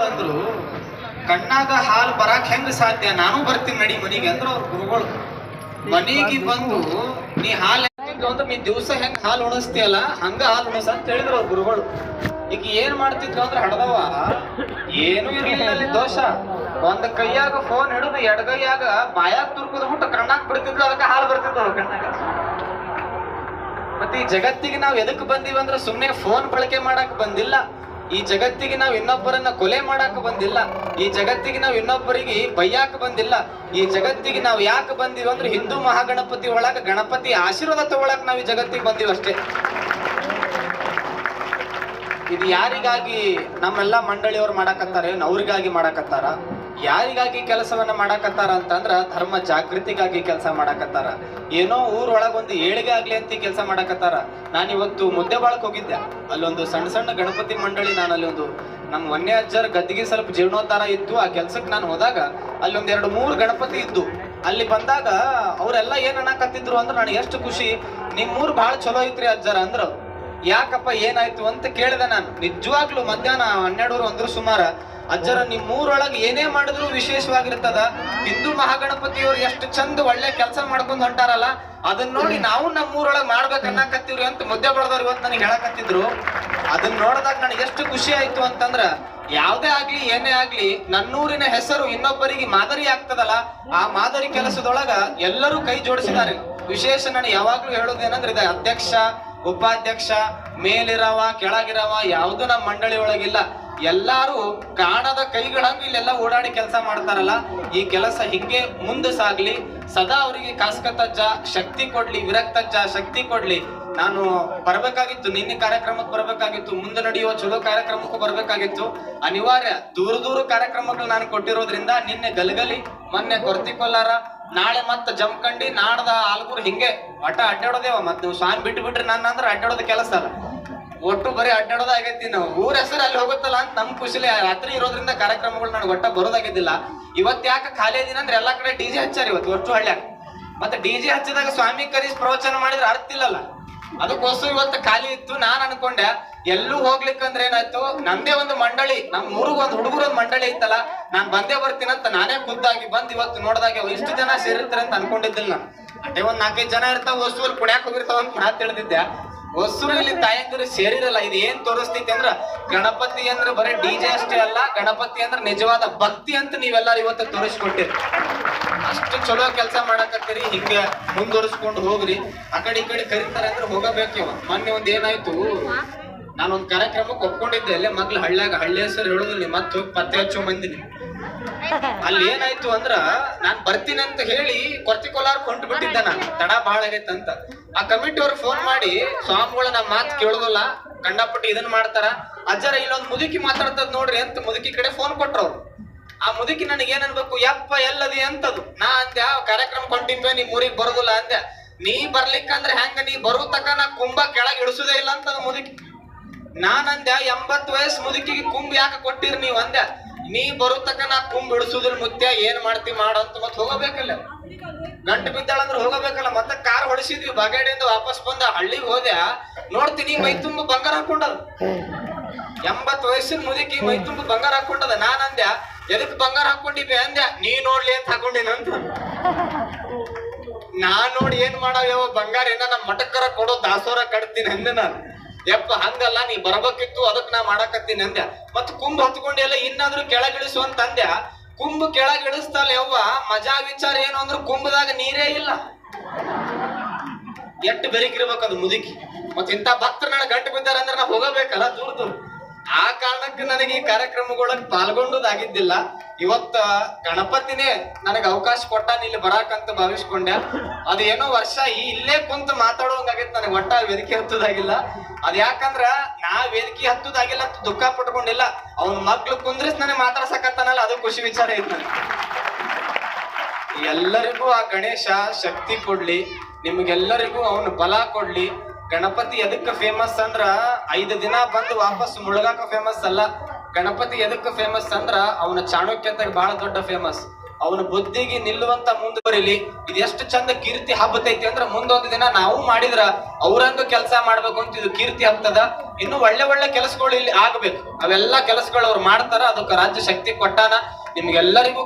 ಅಂದ್ರು ಕಣ್ಣಾಗ ಹಾಲು ಬರಾಕ್ ಹೆಂಗ್ ಸಾಧ್ಯ, ನಾನು ಬರ್ತೀನಿ ನಡಿ ಮನಿಗೆ ಅಂದ್ರ ಅವ್ರ ಗುರುಗಳು. ಮನೆಗೆ ಬಂದು ನೀ ಹಾಲು ಅಂದ್ರೆ ನೀ ದಿವಸ ಹೆಂಗ್ ಹಾಲು ಉಣಿಸ್ತೀಯಲ್ಲ ಹಂಗ ಹಾಲು ಉಣಿಸ ಅಂತ ಹೇಳಿದ್ರು ಅವ್ರ ಗುರುಗಳು. ಈಗ ಏನ್ ಮಾಡ್ತಿದ್ರು ಅಂದ್ರೆ ಹಡದವ ಏನು ಇರ್ಲಿಲ್ಲ ಅಲ್ಲಿ ದೋಷ. ಒಂದ್ ಕೈಯಾಗ ಫೋನ್ ಹಿಡಿದು ಎಡಗೈಯಾಗ ಬಾಯಾಗ ತುರ್ಕುದ್ ಬಿಟ್ಟು ಕಣ್ಣಾಗ ಬಿಡ್ತಿದ್ರು, ಅದಕ್ಕೆ ಹಾಲು ಬರ್ತಿದ್ವು ಅವ್ರ ಕಣ್ಣಾಗ. ಮತ್ತೆ ಈ ಜಗತ್ತಿಗೆ ನಾವ್ ಎದಕ್ ಬಂದಿವಿ ಅಂದ್ರೆ ಸುಮ್ನೆ ಫೋನ್ ಬಳಕೆ ಮಾಡಕ್ ಬಂದಿಲ್ಲ. ಈ ಜಗತ್ತಿಗೆ ನಾವ್ ಇನ್ನೊಬ್ಬರನ್ನ ಕೊಲೆ ಮಾಡಾಕ ಬಂದಿಲ್ಲ. ಈ ಜಗತ್ತಿಗೆ ನಾವ್ ಇನ್ನೊಬ್ಬರಿಗೆ ಬೈಯಾಕ ಬಂದಿಲ್ಲ. ಈ ಜಗತ್ತಿಗೆ ನಾವ್ ಯಾಕೆ ಬಂದಿವಿ ಅಂದ್ರೆ ಹಿಂದೂ ಮಹಾಗಣಪತಿ ಒಳಗ ಗಣಪತಿ ಆಶೀರ್ವಾದ ತಗೊಳಕ್ ನಾವ್ ಈ ಜಗತ್ತಿಗೆ ಬಂದಿವಿ ಅಷ್ಟೇ. ಇದು ಯಾರಿಗಾಗಿ ನಮ್ಮೆಲ್ಲಾ ಮಂಡಳಿಯವ್ರು ಮಾಡಾಕತ್ತಾರ, ಏನ್ ಅವ್ರಿಗಾಗಿ ಮಾಡಾಕತ್ತಾರ? ಯಾರಿಗಾಗಿ ಕೆಲಸವನ್ನ ಮಾಡಾಕತ್ತಾರ ಅಂತಂದ್ರ ಧರ್ಮ ಜಾಗೃತಿಗಾಗಿ ಕೆಲಸ ಮಾಡಾಕತ್ತಾರ. ಏನೋ ಊರೊಳಗ ಒಂದು ಏಳಿಗೆ ಆಗ್ಲಿ ಅಂತ ಕೆಲಸ ಮಾಡಾಕತ್ತಾರ. ನಾನಿವತ್ತು ಮುದ್ದೆಬಾಳಕ್ ಹೋಗಿದ್ದೆ, ಅಲ್ಲೊಂದು ಸಣ್ಣ ಸಣ್ಣ ಗಣಪತಿ ಮಂಡಳಿ, ನಾನು ಅಲ್ಲಿ ಒಂದು ನಮ್ಮ ವನ್ಯ ಅಜ್ಜರ ಗದ್ದಿಗೆ ಸ್ವಲ್ಪ ಜೀರ್ಣೋದ್ಧಾರ ಇತ್ತು. ಆ ಕೆಲ್ಸಕ್ಕೆ ನಾನು ಹೋದಾಗ ಅಲ್ಲೊಂದ್ 2-3 ಗಣಪತಿ ಇದ್ದು. ಅಲ್ಲಿ ಬಂದಾಗ ಅವರೆಲ್ಲ ಏನ್ ಅನ್ನಕತ್ತಿದ್ರು ಅಂದ್ರೆ ನನಗೆ ಎಷ್ಟು ಖುಷಿ, ನಿಮ್ಮೂರ್ ಬಹಳ ಚಲೋ ಐತ್ರಿ ಅಜ್ಜರ ಅಂದ್ರು. ಯಾಕಪ್ಪ ಏನಾಯ್ತು ಅಂತ ಕೇಳಿದೆ ನಾನು. ನಿಜವಾಗ್ಲೂ ಮಧ್ಯಾಹ್ನ 12-1 ಸುಮಾರ, ಅಜ್ಜರ ನಿಮ್ಮೂರೊಳಗೆ ಏನೇ ಮಾಡಿದ್ರು ವಿಶೇಷವಾಗಿರ್ತದ. ಹಿಂದೂ ಮಹಾಗಣಪತಿಯವ್ರು ಎಷ್ಟು ಚಂದ ಒಳ್ಳೆ ಕೆಲಸ ಮಾಡ್ಕೊಂಡ್ ಹೊಂಟಾರಲ್ಲ, ಅದನ್ನ ನೋಡಿ ನಾವು ನಮ್ಮೂರೊಳಗೆ ಮಾಡ್ಬೇಕು ಅನ್ನಕತ್ತೀವ್ರಿ ಅಂತ ಮುದ್ದೆ ಬಡದವ್ರು ಇವತ್ತು ನನಗೆ ಹೇಳಕತ್ತಿದ್ರು. ಅದನ್ನ ನೋಡಿದಾಗ ನನಗೆ ಎಷ್ಟು ಖುಷಿ ಆಯ್ತು ಅಂತಂದ್ರ, ಯಾವ್ದೇ ಆಗ್ಲಿ ಏನೇ ಆಗ್ಲಿ ನನ್ನೂರಿನ ಹೆಸರು ಇನ್ನೊಬ್ಬರಿಗೆ ಮಾದರಿ ಆಗ್ತದಲ್ಲ, ಆ ಮಾದರಿ ಕೆಲಸದೊಳಗ ಎಲ್ಲರೂ ಕೈ ಜೋಡಿಸಿದ್ದಾರೆ. ವಿಶೇಷ ನಾನು ಯಾವಾಗ್ಲೂ ಹೇಳೋದೇನಂದ್ರೆ ಇದೆ, ಅಧ್ಯಕ್ಷ ಉಪಾಧ್ಯಕ್ಷ ಮೇಲಿರವ ಕೆಳಗಿರವ ಯಾವ್ದು ನಮ್ಮ ಮಂಡಳಿ ಒಳಗಿಲ್ಲ. ಎಲ್ಲಾರು ಕಾಣದ ಕೈಗಳಂಗ ಇಲ್ಲೆಲ್ಲ ಓಡಾಡಿ ಕೆಲಸ ಮಾಡ್ತಾರಲ್ಲ. ಈ ಕೆಲಸ ಹಿಂಗೆ ಮುಂದೆ ಸಾಗ್ಲಿ, ಸದಾ ಅವರಿಗೆ ಕಾಸ್ಕತಜ್ಜ ಶಕ್ತಿ ಕೊಡ್ಲಿ, ವಿರಕ್ತಜ್ಜ ಶಕ್ತಿ ಕೊಡ್ಲಿ. ನಾನು ಬರ್ಬೇಕಾಗಿತ್ತು, ನಿನ್ನೆ ಕಾರ್ಯಕ್ರಮಕ್ಕೆ ಬರ್ಬೇಕಾಗಿತ್ತು, ಮುಂದೆ ನಡೆಯುವ ಚಲೋ ಕಾರ್ಯಕ್ರಮಕ್ಕೂ ಬರ್ಬೇಕಾಗಿತ್ತು. ಅನಿವಾರ್ಯ ದೂರ ಕಾರ್ಯಕ್ರಮಗಳು ನಾನು ಕೊಟ್ಟಿರೋದ್ರಿಂದ ನಿನ್ನೆ ಗಲಗಲಿ, ಮೊನ್ನೆ ಕೊರ್ತಿಕೊಲ್ಲಾರ, ನಾಳೆ ಮತ್ತ ಜಮಖಂಡಿ, ನಾಡ್ದ ಆಲ್ಗೂರ್, ಹಿಂಗೆ ಒಟ್ಟ ಅಡ್ಡಾಡೋದೇವ. ಮತ್ ನೀವು ಸ್ವಾಮಿ ಬಿಟ್ಟು ನನ್ನ ಅಂದ್ರೆ ಅಡ್ಡಾಡೋದ ಕೆಲಸ ಅಲ್ಲ, ಒಟ್ಟು ಬರೀ ಅಡ್ಡಾಡೋದ ಆಗೈತಿ. ನಾವು ಊರ ಹೆಸರು ಅಲ್ಲಿ ಹೋಗುತ್ತಲ್ಲ ಅಂತ ನಮ್ ಖುಷಿಲಿ ರಾತ್ರಿ ಇರೋದ್ರಿಂದ ಕಾರ್ಯಕ್ರಮಗಳು ನನಗೆ ಒಟ್ಟ ಬರೋದಾಗಿದ್ದಿಲ್ಲ. ಇವತ್ತು ಯಾಕೆ ಖಾಲಿ ಇದೀನಿ ಅಂದ್ರೆ ಎಲ್ಲಾ ಕಡೆ ಡಿಜೆ ಹಚ್ಚಾರ ಇವತ್ತು ಒಟ್ಟು ಹಳ್ಳ್ಯಾಗ. ಮತ್ತೆ ಡಿಜೆ ಹಚ್ಚಿದಾಗ ಸ್ವಾಮಿ ಕರೀಸ್ ಪ್ರವಚನ ಮಾಡಿದ್ರೆ ಅರ್ಥ ಇಲ್ಲಲ್ಲ, ಅದಕ್ಕೋಸ್ಕರ ಇವತ್ತು ಖಾಲಿ ಇತ್ತು. ನಾನ್ ಅನ್ಕೊಂಡೆ ಎಲ್ಲೂ ಹೋಗ್ಲಿಕ್ಕಂದ್ರೆ ಏನಾಯ್ತು, ನಂದೇ ಒಂದು ಮಂಡಳಿ, ನಮ್ ಊರಿಗೆ ಒಂದು ಹುಡುಗರೊಂದು ಮಂಡಳಿ ಇತ್ತಲ್ಲ, ನಾನ್ ಬಂದೇ ಬರ್ತೀನಂತ ನಾನೇ ಖುದ್ದಾಗಿ ಬಂದ್ ಇವತ್ತು ನೋಡಿದಾಗ ಇಷ್ಟು ಜನ ಸೇರಿರ್ತಾರೆ ಅಂತ ಅನ್ಕೊಂಡಿದ್ದಿಲ್ಲ ನಾನು. ಅಷ್ಟೇ ಒಂದ್ 4-5 ಜನ ಇರ್ತಾವ, ಹೊಸೂರು ಕುಡ್ಯಾಕ್ ಹೋಗಿರ್ತಾವ ಅಂತ ಮಾತು ತಿಳಿದಿದ್ದೆ. ಹೊಸೂರು ಇಲ್ಲಿ ತಾಯಂದಿರು ಸೇರಿರಲ್ಲ. ಇದು ಏನ್ ತೋರಿಸ್ತೈತಿ ಅಂದ್ರ ಗಣಪತಿ ಅಂದ್ರೆ ಬರೀ ಡಿಜೆ ಅಷ್ಟೇ ಅಲ್ಲ, ಗಣಪತಿ ಅಂದ್ರೆ ನಿಜವಾದ ಭಕ್ತಿ ಅಂತ ನೀವೆಲ್ಲಾರು ಇವತ್ತು ತೋರಿಸ್ಕೊಟ್ಟಿರಿ. ಅಷ್ಟು ಚಲೋ ಕೆಲಸ ಮಾಡಕತ್ತೀರಿ, ಹಿಂಗೆ ಮುಂದುವರಿಸ್ಕೊಂಡು ಹೋಗ್ರಿ. ಆ ಕಡೆ ಈ ಕಡೆ ಕರೀತಾರೆ ಅಂದ್ರೆ ಹೋಗಬೇಕಿವ. ಮೊನ್ನೆ ಒಂದ್ ಏನಾಯ್ತು, ನಾನೊಂದ್ ಕಾರ್ಯಕ್ರಮಕ್ಕೆ ಒಪ್ಕೊಂಡಿದ್ದೆ ಅಲ್ಲೇ ಮಗ್ಳು ಹಳ್ಳ್ಯಾಗ, ಹಳ್ಳಿ ಹೆಸರು ಹೇಳುದಿಲ್ಲ, ಮತ್ತೆ ಹೋಗಿ ಪತ್ತೆ ಹಚ್ಚೋ ಮಂದಿನಿ. ಅಲ್ಲಿ ಏನಾಯ್ತು ಅಂದ್ರ ನಾನ್ ಬರ್ತೀನಿ ಅಂತ ಹೇಳಿ ಕೊರ್ತಿಕೊಲಾರ್ ಕೊಂಟು ಬಿಟ್ಟಿದ್ದೆ. ನಾನು ತಡ ಬಾಳ ಆಗೈತಂತ ಆ ಕಮಿಟಿ ಅವ್ರು ಫೋನ್ ಮಾಡಿ, ಸ್ವಾಮಿಗಳ ನಮ್ ಮಾತು ಕೇಳುದಿಲ್ಲ, ಕಂಡಪಟ್ಟಿ ಇದನ್ ಮಾಡ್ತಾರ, ಅಜ್ಜರ ಇಲ್ಲೊಂದ್ ಮುದುಕಿ ಮಾತಾಡ್ತದ ನೋಡ್ರಿ ಅಂತ ಮುದುಕಿ ಕಡೆ ಫೋನ್ ಕೊಟ್ರವ್ರು. ಆ ಮುದುಕಿ ನನಗೆ ಏನ್ ಅನ್ಬೇಕು, ಯಪ್ಪ ಎಲ್ಲದಿ ಅಂತದು. ನಾ ಅಂದ್ಯ ಕಾರ್ಯಕ್ರಮ ಕೊಂಟಿದ್ವಿ, ನಿಮ್ ಊರಿಗೆ ಬರುದಿಲ್ಲ ಅಂದ್ಯ. ನೀ ಬರ್ಲಿಕ್ಕಂದ್ರೆ ಹೆಂಗ, ನೀ ಬರೋ ತಕ ನಾ ಕುಂಭ ಕೆಳಗೆ ಇಳಿಸುದೇ ಇಲ್ಲ ಅಂತ ಮುದುಕಿ. ನಾನ್ ಅಂದ್ಯ 80 ವಯಸ್ಸು ಮುದುಕಿಗೆ ಕುಂಭ ಯಾಕೆ ಕೊಟ್ಟಿರಿ ನೀವ್ ಅಂದ್ಯ. ನೀ ಬರೋ ತಕ ನಾ ಕುಂಭ ಇಳಿಸುದ್ರ ಮುತ್ಯ, ಏನ್ ಮಾಡ್ತಿ ಮಾಡಂತ ಮತ್ ಹೋಗಬೇಕಲ್ಲ, ಗಂಟು ಬಿದ್ದಾಳಂದ್ರೆ ಹೋಗಬೇಕಲ್ಲ. ಮತ್ತೆ ಕಾರ್ ಹೊಡಿಸಿದ್ವಿ, ಬಗೇಡಿಯಿಂದ ವಾಪಸ್ ಬಂದ ಹಳ್ಳಿಗೆ ಹೋದ್ಯಾ, ನೋಡ್ತೀನಿ ಮೈ ತುಂಬ ಬಂಗಾರ ಹಾಕೊಂಡದ. 80 ವಯಸ್ಸಿನ ಮುದುಕಿ ಮೈ ತುಂಬ ಬಂಗಾರ ಹಾಕೊಂಡದ. ನಾನ್ ಅಂದ್ಯ ಎದಕ್ ಬಂಗಾರ ಹಾಕೊಂಡಿವಿ ಅಂದ್ಯ. ನೀ ನೋಡ್ಲಿ ಅಂತ ಹಾಕೊಂಡಿನಂತ. ನಾನ್ ನೋಡಿ ಏನ್ ಮಾಡಾವ ಬಂಗಾರ ಏನ ನಮ್ ಮಟಕ್ಕರ ಕೊಡೋ ದಾಸೋರ ಕಟ್ತೀನಿ ಅಂದೆ ನಾನು. ಯಪ್ಪ ಹಂಗಲ್ಲ, ನೀ ಬರ್ಬೇಕಿತ್ತು, ಅದಕ್ ನಾ ಮಾಡಾಕತ್ತೀನಿ ಅಂದ್ಯ. ಮತ್ ಕುಂಭ ಹತ್ಕೊಂಡಿ ಎಲ್ಲ ಇನ್ನಾದ್ರೂ ಕೆಳಗಿಳಿಸು ಅಂತ ಅಂದ್ಯ. ಕುಂಭ ಕೆಳಗಿಳಿಸ್ತಲ್ಲ ಯವ್ವ, ಮಜಾ ವಿಚಾರ ಏನು ಅಂದ್ರೆ ಕುಂಭದಾಗ ನೀರೇ ಇಲ್ಲ. ಎಟ್ಟು ಬೆರಿಕಿರ್ಬೇಕು ಅದು ಮುದುಕಿ. ಮತ್ ಇಂತ ಭಕ್ತರು ನನಗೆ ಗಂಟು ಬಿದ್ದಾರ ಅಂದ್ರೆ ನಾ ಹೋಗಬೇಕಲ್ಲ ದೂರ. ಆ ಕಾರಣಕ್ಕೆ ನನಗೆ ಈ ಕಾರ್ಯಕ್ರಮಗಳೊಳಗೆ ಪಾಲ್ಗೊಂಡೋದಾಗಿದ್ದಿಲ್ಲ. ಇವತ್ತ ಗಣಪತಿನೇ ನನಗೆ ಅವಕಾಶ ಕೊಟ್ಟ ಇಲ್ಲಿ ಬರಾಕಂತ ಭಾವಿಸ್ಕೊಂಡೆ. ಅದು ಏನೋ ವರ್ಷ ಇಲ್ಲೇ ಕುಂತು ಮಾತಾಡೋಂಗಾಗೈತೆ ನನಗೆ, ಒಟ್ಟ ವೇದಿಕೆ ಹತ್ತುದಾಗಿಲ್ಲ. ಅದ್ ಯಾಕಂದ್ರ ನಾ ವೇದಿಕೆ ಹತ್ತುದಾಗಿಲ್ಲ ಅಂತ ದುಃಖ ಪಟ್ಕೊಂಡಿಲ್ಲ, ಅವ್ನ ಮಗ್ಳು ಕುಂದ್ರಿಸ್ ನನಗೆ ಮಾತಾಡ್ಸಕತ್ತಾನಲ್ಲ, ಅದು ಖುಷಿ ವಿಚಾರ ಐತೆ. ಎಲ್ಲರಿಗೂ ಆ ಗಣೇಶ ಶಕ್ತಿ ಕೊಡ್ಲಿ, ನಿಮ್ಗೆಲ್ಲರಿಗೂ ಅವನು ಬಲ ಕೊಡ್ಲಿ. ಗಣಪತಿ ಎದಕ್ಕೆ ಫೇಮಸ್ ಅಂದ್ರ 5 ದಿನ ಬಂದು ವಾಪಸ್ ಮುಳುಗಾಕ ಫೇಮಸ್ ಅಲ್ಲ. ಗಣಪತಿ ಎದಕ್ಕೆ ಫೇಮಸ್ ಅಂದ್ರ ಅವನ ಚಾಣಕ್ಯತೆಗೆ ಬಹಳ ದೊಡ್ಡ ಫೇಮಸ್. ಅವನ ಬುದ್ಧಿಗೆ ನಿಲ್ಲುವಂತ ಮುಂದುವರಿಲಿ. ಇದು ಎಷ್ಟು ಚಂದ ಕೀರ್ತಿ ಹಬ್ಬತೈತಿ ಅಂದ್ರ ಮುಂದೊಂದು ದಿನ ನಾವು ಮಾಡಿದ್ರ ಅವ್ರಂಗ ಕೆಲಸ ಮಾಡ್ಬೇಕು ಅಂತ ಇದು ಕೀರ್ತಿ ಹಬ್ತದ. ಇನ್ನು ಒಳ್ಳೆ ಒಳ್ಳೆ ಕೆಲಸಗಳು ಇಲ್ಲಿ ಆಗ್ಬೇಕು. ಅವೆಲ್ಲಾ ಕೆಲಸಗಳು ಅವ್ರು ಮಾಡ್ತಾರ. ಅದಕ್ಕೆ ರಾಜ್ಯ ಶಕ್ತಿ ಕೊಟ್ಟಾನ. ನಿಮ್ಗೆಲ್ಲರಿಗೂ